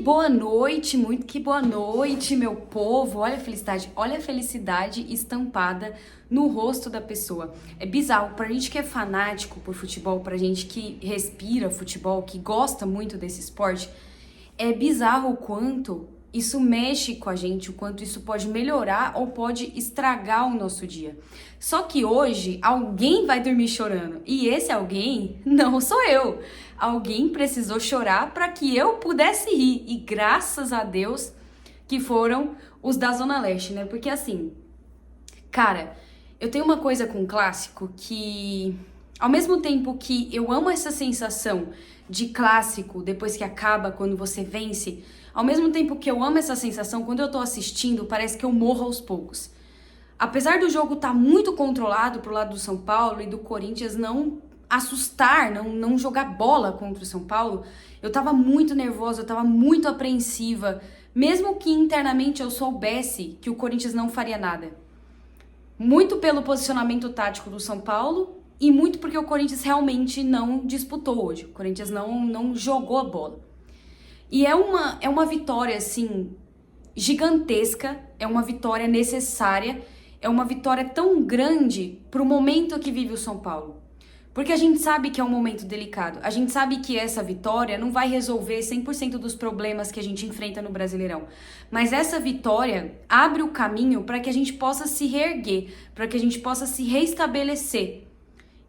muito que boa noite, meu povo. Olha a felicidade estampada no rosto da pessoa. É bizarro, pra gente que é fanático por futebol, pra gente que respira futebol, que gosta muito desse esporte, é bizarro o quanto isso mexe com a gente, o quanto isso pode melhorar ou pode estragar o nosso dia. Só que hoje alguém vai dormir chorando e esse alguém não sou eu. Alguém precisou chorar para que eu pudesse rir e graças a Deus que foram os da Zona Leste, né? Porque assim, cara, eu tenho uma coisa com o clássico que, ao mesmo tempo que eu amo essa sensação de clássico depois que acaba, quando você vence, ao mesmo tempo que eu amo essa sensação, quando eu tô assistindo, parece que eu morro aos poucos. Apesar do jogo estar muito controlado pro lado do São Paulo e do Corinthians não assustar, não jogar bola contra o São Paulo, eu tava muito nervosa, eu tava muito apreensiva, mesmo que internamente eu soubesse que o Corinthians não faria nada. Muito pelo posicionamento tático do São Paulo e muito porque o Corinthians realmente não disputou hoje. O Corinthians não jogou a bola. E é uma vitória, assim, gigantesca, é uma vitória necessária, é uma vitória tão grande pro momento que vive o São Paulo. Porque a gente sabe que é um momento delicado, a gente sabe que essa vitória não vai resolver 100% dos problemas que a gente enfrenta no Brasileirão. Mas essa vitória abre o caminho para que a gente possa se reerguer, para que a gente possa se reestabelecer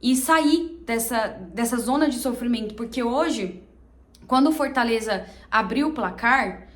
e sair dessa zona de sofrimento. Porque hoje, quando o Fortaleza abriu o placar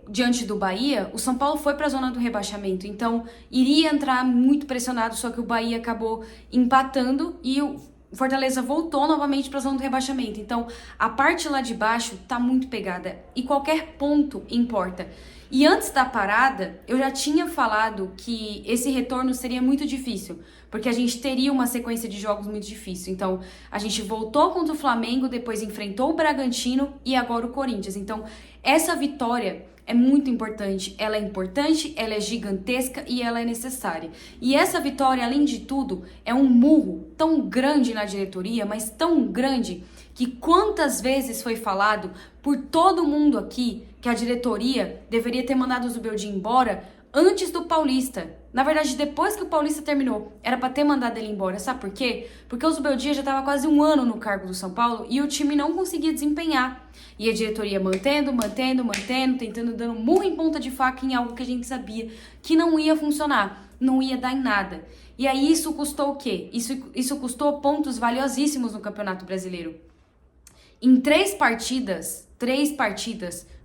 diante do Bahia, o São Paulo foi para a zona do rebaixamento, então iria entrar muito pressionado, só que o Bahia acabou empatando e o Fortaleza voltou novamente para a zona do rebaixamento. Então a parte lá de baixo tá muito pegada e qualquer ponto importa. E antes da parada, eu já tinha falado que esse retorno seria muito difícil, porque a gente teria uma sequência de jogos muito difícil. Então, a gente voltou contra o Flamengo, depois enfrentou o Bragantino e agora o Corinthians. Então, essa vitória é muito importante, ela é gigantesca e ela é necessária. E essa vitória, além de tudo, é um murro tão grande na diretoria, mas tão grande, que quantas vezes foi falado por todo mundo aqui que a diretoria deveria ter mandado o Zubeldia embora antes do Paulista. Na verdade, depois que o Paulista terminou, era pra ter mandado ele embora. Sabe por quê? Porque o Zubeldia já tava quase um ano no cargo do São Paulo e o time não conseguia desempenhar. E a diretoria mantendo, tentando, dando murro em ponta de faca em algo que a gente sabia que não ia funcionar, não ia dar em nada. E aí isso custou o quê? Isso custou pontos valiosíssimos no Campeonato Brasileiro. Em três partidas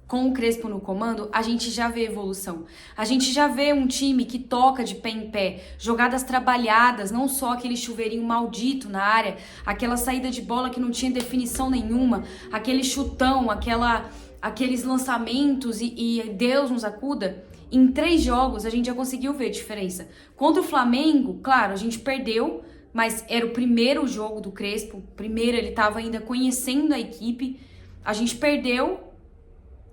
com o Crespo no comando, a gente já vê evolução. A gente já vê um time que toca de pé em pé, jogadas trabalhadas, não só aquele chuveirinho maldito na área, aquela saída de bola que não tinha definição nenhuma, aquele chutão, aqueles lançamentos e Deus nos acuda. Em 3 jogos a gente já conseguiu ver a diferença. Contra o Flamengo, claro, a gente perdeu, mas era o primeiro jogo do Crespo, primeiro ele estava ainda conhecendo a equipe, a gente perdeu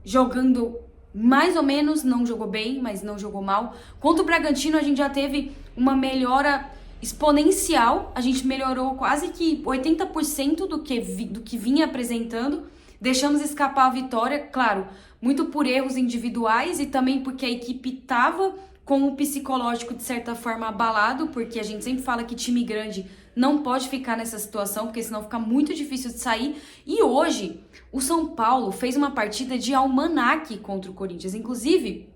jogando mais ou menos, não jogou bem, mas não jogou mal. Contra o Bragantino a gente já teve uma melhora exponencial, a gente melhorou quase que 80% do que vinha apresentando, deixamos escapar a vitória, claro, muito por erros individuais e também porque a equipe estava com o psicológico de certa forma abalado, porque a gente sempre fala que time grande não pode ficar nessa situação, porque senão fica muito difícil de sair. E hoje, o São Paulo fez uma partida de almanaque contra o Corinthians. Inclusive,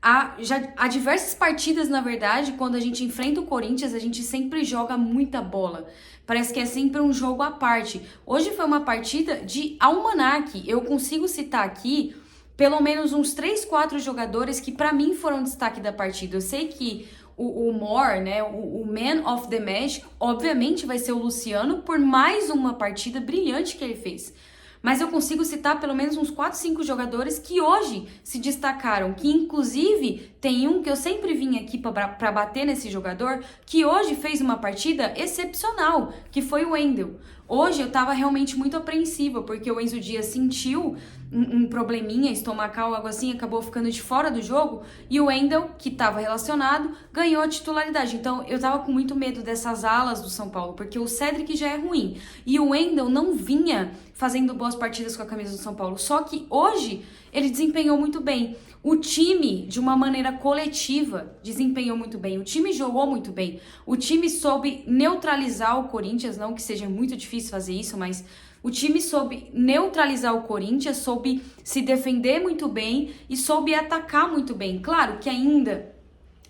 há diversas partidas, na verdade, quando a gente enfrenta o Corinthians, a gente sempre joga muita bola. Parece que é sempre um jogo à parte. Hoje foi uma partida de almanaque. Eu consigo citar aqui pelo menos uns 3, 4 jogadores que pra mim foram destaque da partida. Eu sei que o More, né, o man of the match, obviamente vai ser o Luciano por mais uma partida brilhante que ele fez. Mas eu consigo citar pelo menos uns 4, 5 jogadores que hoje se destacaram, que inclusive tem um que eu sempre vim aqui para bater nesse jogador, que hoje fez uma partida excepcional, que foi o Wendel. Hoje eu tava realmente muito apreensiva, porque o Enzo Dias sentiu um probleminha estomacal, algo assim, acabou ficando de fora do jogo, e o Wendel, que tava relacionado, ganhou a titularidade. Então eu tava com muito medo dessas alas do São Paulo, porque o Cedric já é ruim, e o Wendel não vinha fazendo boas partidas com a camisa do São Paulo, só que hoje ele desempenhou muito bem. O time, de uma maneira coletiva, desempenhou muito bem. O time jogou muito bem. O time soube neutralizar o Corinthians, não que seja muito difícil fazer isso, mas o time soube neutralizar o Corinthians, soube se defender muito bem e soube atacar muito bem. Claro que ainda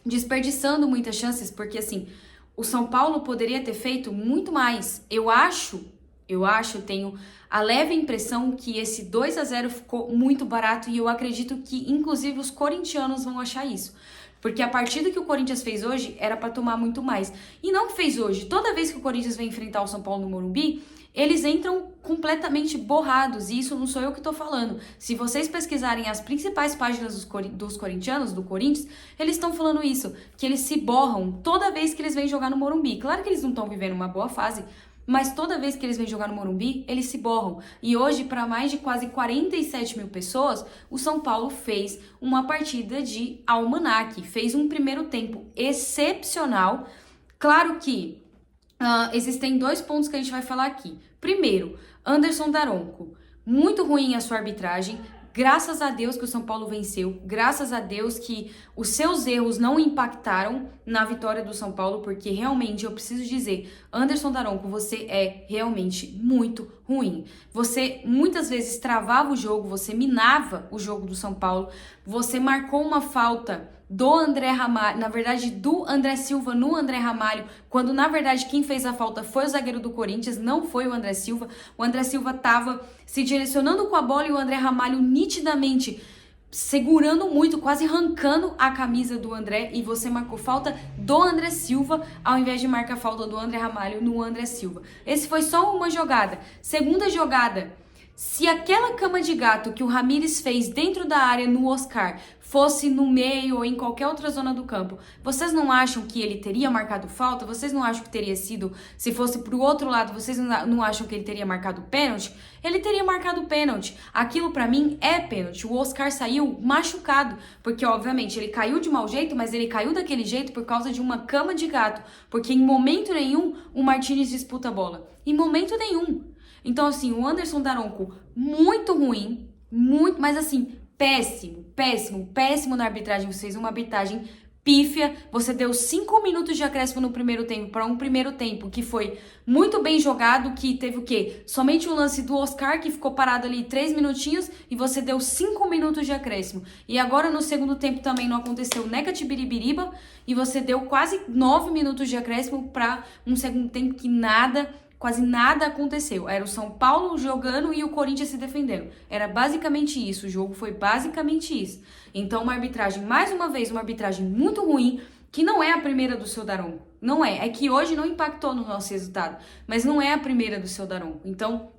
desperdiçando muitas chances, porque assim, o São Paulo poderia ter feito muito mais. Eu tenho a leve impressão que esse 2-0 ficou muito barato e eu acredito que, inclusive, os corintianos vão achar isso. Porque a partida que o Corinthians fez hoje era para tomar muito mais. E não que fez hoje. Toda vez que o Corinthians vem enfrentar o São Paulo no Morumbi, eles entram completamente borrados. E isso não sou eu que tô falando. Se vocês pesquisarem as principais páginas dos corintianos, do Corinthians, eles estão falando isso. Que eles se borram toda vez que eles vêm jogar no Morumbi. Claro que eles não estão vivendo uma boa fase, mas toda vez que eles vêm jogar no Morumbi, eles se borram. E hoje, para mais de quase 47 mil pessoas, o São Paulo fez uma partida de almanaque. Fez um primeiro tempo excepcional. Claro que existem 2 pontos que a gente vai falar aqui. Primeiro, Anderson Daronco. Muito ruim a sua arbitragem. Graças a Deus que o São Paulo venceu, graças a Deus que os seus erros não impactaram na vitória do São Paulo, porque realmente eu preciso dizer, Anderson Daronco, você é realmente muito ruim. Você muitas vezes travava o jogo, você minava o jogo do São Paulo, você marcou uma falta do André Ramalho, na verdade do André Silva no André Ramalho, quando na verdade quem fez a falta foi o zagueiro do Corinthians, não foi o André Silva. O André Silva estava se direcionando com a bola e o André Ramalho nitidamente segurando muito, quase arrancando a camisa do André, e você marcou falta do André Silva ao invés de marcar falta do André Ramalho no André Silva. Esse foi só uma jogada. Segunda jogada, se aquela cama de gato que o Ramires fez dentro da área no Oscar fosse no meio ou em qualquer outra zona do campo, vocês não acham que ele teria marcado falta? Vocês não acham que teria sido, se fosse pro outro lado, vocês não acham que ele teria marcado pênalti? Ele teria marcado pênalti. Aquilo pra mim é pênalti. O Oscar saiu machucado, porque obviamente ele caiu de mau jeito, mas ele caiu daquele jeito por causa de uma cama de gato, porque em momento nenhum o Martínez disputa a bola. Em momento nenhum. Então, assim, o Anderson Daronco, muito ruim, muito, mas assim, péssimo na arbitragem. Você fez uma arbitragem pífia, você deu 5 minutos de acréscimo no primeiro tempo para um primeiro tempo que foi muito bem jogado, que teve o quê? Somente o lance do Oscar, que ficou parado ali 3 minutinhos, e você deu 5 minutos de acréscimo. E agora no segundo tempo também não aconteceu nega tibiribiriba, e você deu quase 9 minutos de acréscimo para um segundo tempo que quase nada aconteceu. Era o São Paulo jogando e o Corinthians se defendendo. Era basicamente isso. O jogo foi basicamente isso. Então, uma arbitragem, mais uma vez, uma arbitragem muito ruim, que não é a primeira do seu Daronco. Não é. É que hoje não impactou no nosso resultado, mas não é a primeira do seu Daronco. Então,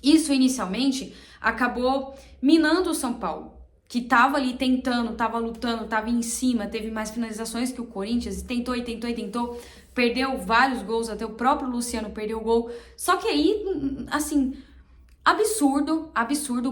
isso inicialmente acabou minando o São Paulo, que tava ali tentando, tava lutando, tava em cima, teve mais finalizações que o Corinthians, tentou, perdeu vários gols, até o próprio Luciano perdeu o gol. Só que aí, assim, absurdo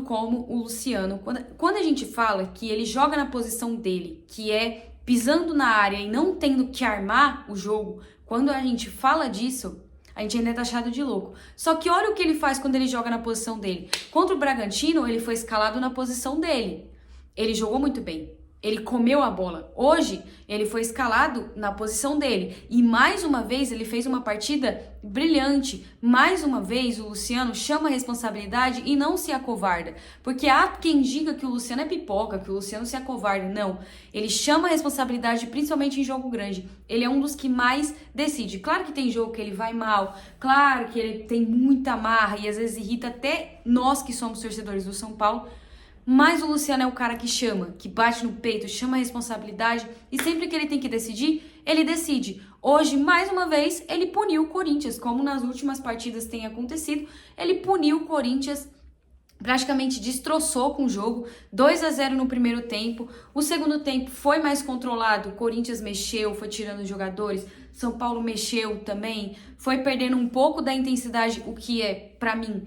como o Luciano, quando a gente fala que ele joga na posição dele, que é pisando na área e não tendo que armar o jogo, quando a gente fala disso, a gente ainda é taxado de louco. Só que olha o que ele faz quando ele joga na posição dele. Contra o Bragantino, ele foi escalado na posição dele. Ele jogou muito bem. Ele comeu a bola. Hoje, ele foi escalado na posição dele. E mais uma vez, ele fez uma partida brilhante. Mais uma vez, o Luciano chama a responsabilidade e não se acovarda. Porque há quem diga que o Luciano é pipoca, que o Luciano se acovarda. Não. Ele chama a responsabilidade, principalmente em jogo grande. Ele é um dos que mais decide. Claro que tem jogo que ele vai mal. Claro que ele tem muita marra e às vezes irrita até nós que somos torcedores do São Paulo. Mas o Luciano é o cara que chama, que bate no peito, chama a responsabilidade e sempre que ele tem que decidir, ele decide. Hoje, mais uma vez, ele puniu o Corinthians, como nas últimas partidas tem acontecido, ele puniu o Corinthians praticamente destroçou com o jogo, 2-0 no primeiro tempo. O segundo tempo foi mais controlado, o Corinthians mexeu, foi tirando os jogadores, São Paulo mexeu também, foi perdendo um pouco da intensidade, o que é, pra mim,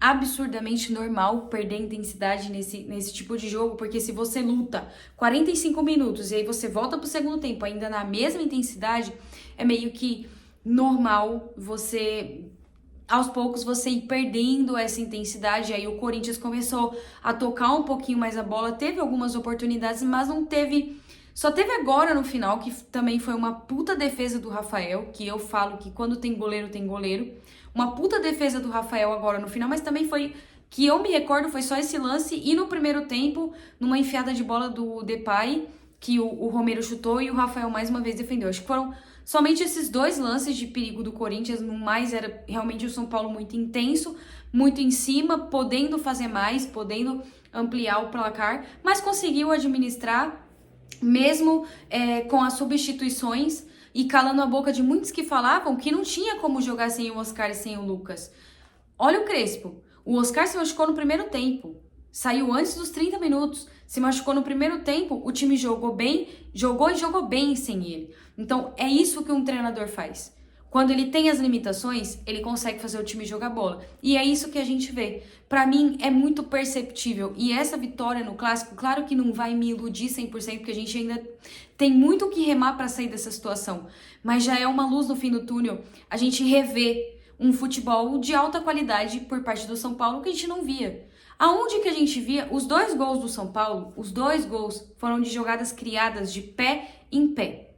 absurdamente normal perder intensidade nesse tipo de jogo, porque se você luta 45 minutos e aí você volta pro segundo tempo ainda na mesma intensidade, é meio que normal você, aos poucos, você ir perdendo essa intensidade. Aí o Corinthians começou a tocar um pouquinho mais a bola, teve algumas oportunidades, mas não teve. Só teve agora no final, que também foi uma puta defesa do Rafael, que eu falo que quando tem goleiro, tem goleiro. Uma puta defesa do Rafael agora no final, mas também foi, que eu me recordo, foi só esse lance. E no primeiro tempo, numa enfiada de bola do Depay, que o Romero chutou e o Rafael mais uma vez defendeu. Acho que foram somente esses dois lances de perigo do Corinthians, no mais era realmente o São Paulo muito intenso, muito em cima, podendo fazer mais, podendo ampliar o placar, mas conseguiu administrar, mesmo com as substituições e calando a boca de muitos que falavam que não tinha como jogar sem o Oscar e sem o Lucas. Olha o Crespo, o Oscar se machucou no primeiro tempo, saiu antes dos 30 minutos, se machucou no primeiro tempo, o time jogou bem, jogou bem sem ele. Então, é isso que um treinador faz. Quando ele tem as limitações, ele consegue fazer o time jogar bola. E é isso que a gente vê. Pra mim, é muito perceptível. E essa vitória no Clássico, claro que não vai me iludir 100%, porque a gente ainda tem muito o que remar pra sair dessa situação. Mas já é uma luz no fim do túnel. A gente revê um futebol de alta qualidade por parte do São Paulo que a gente não via. Aonde que a gente via? Os 2 gols do São Paulo, os 2 gols foram de jogadas criadas de pé em pé.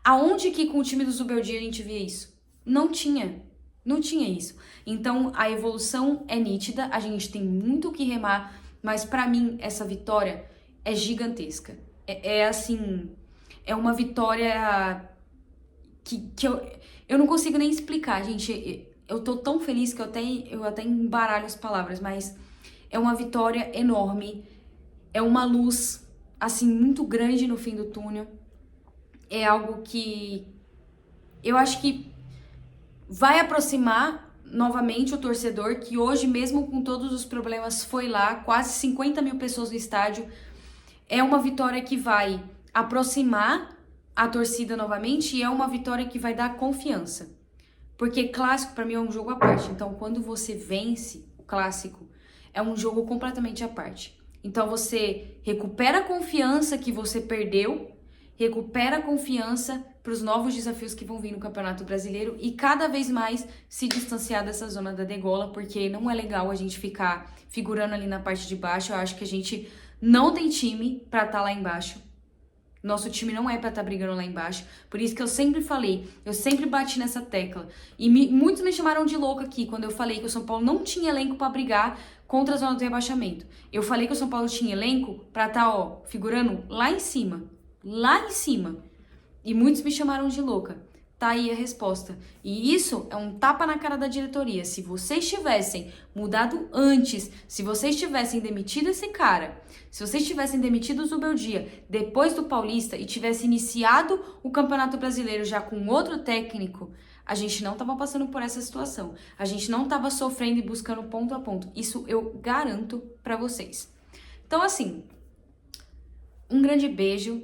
Aonde que com o time do Zubeldia a gente via isso? Não tinha isso. Então a evolução é nítida, a gente tem muito o que remar, mas pra mim essa vitória é gigantesca. Assim, é uma vitória que eu não consigo nem explicar, gente. Eu tô tão feliz que eu até embaralho as palavras, mas é uma vitória enorme, é uma luz, assim, muito grande no fim do túnel. É algo que eu acho que vai aproximar novamente o torcedor, que hoje, mesmo com todos os problemas, foi lá, quase 50 mil pessoas no estádio. É uma vitória que vai aproximar a torcida novamente e é uma vitória que vai dar confiança. Porque clássico, pra mim, é um jogo à parte. Então, quando você vence o clássico, é um jogo completamente à parte. Então, você recupera a confiança que você perdeu, recupera a confiança para os novos desafios que vão vir no Campeonato Brasileiro e cada vez mais se distanciar dessa zona da degola, porque não é legal a gente ficar figurando ali na parte de baixo. Eu acho que a gente não tem time para estar lá embaixo. Nosso time não é para estar brigando lá embaixo. Por isso que eu sempre falei, eu sempre bati nessa tecla. E muitos me chamaram de louca aqui quando eu falei que o São Paulo não tinha elenco para brigar contra a zona do rebaixamento. Eu falei que o São Paulo tinha elenco para estar, figurando lá em cima. Lá em cima. E muitos me chamaram de louca. Tá aí a resposta. E isso é um tapa na cara da diretoria. Se vocês tivessem mudado antes, se vocês tivessem demitido esse cara, se vocês tivessem demitido o Zubeldia depois do Paulista e tivessem iniciado o Campeonato Brasileiro já com outro técnico, a gente não tava passando por essa situação. A gente não tava sofrendo e buscando ponto a ponto. Isso eu garanto pra vocês. Então, assim, um grande beijo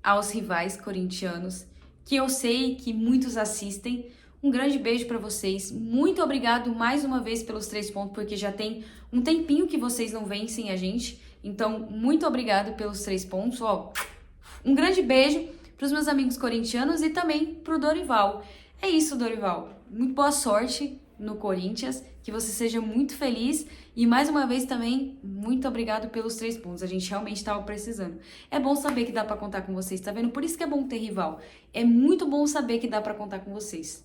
aos rivais corintianos, que eu sei que muitos assistem. Um grande beijo pra vocês. Muito obrigado mais uma vez pelos 3 pontos, porque já tem um tempinho que vocês não vencem a gente. Então, muito obrigado pelos 3 pontos. Ó, um grande beijo pros meus amigos corintianos e também pro Dorival. É isso, Dorival. Muito boa sorte no Corinthians, que você seja muito feliz e mais uma vez também, muito obrigado pelos 3 pontos, a gente realmente estava precisando. É bom saber que dá pra contar com vocês, tá vendo? Por isso que é bom ter rival, é muito bom saber que dá pra contar com vocês.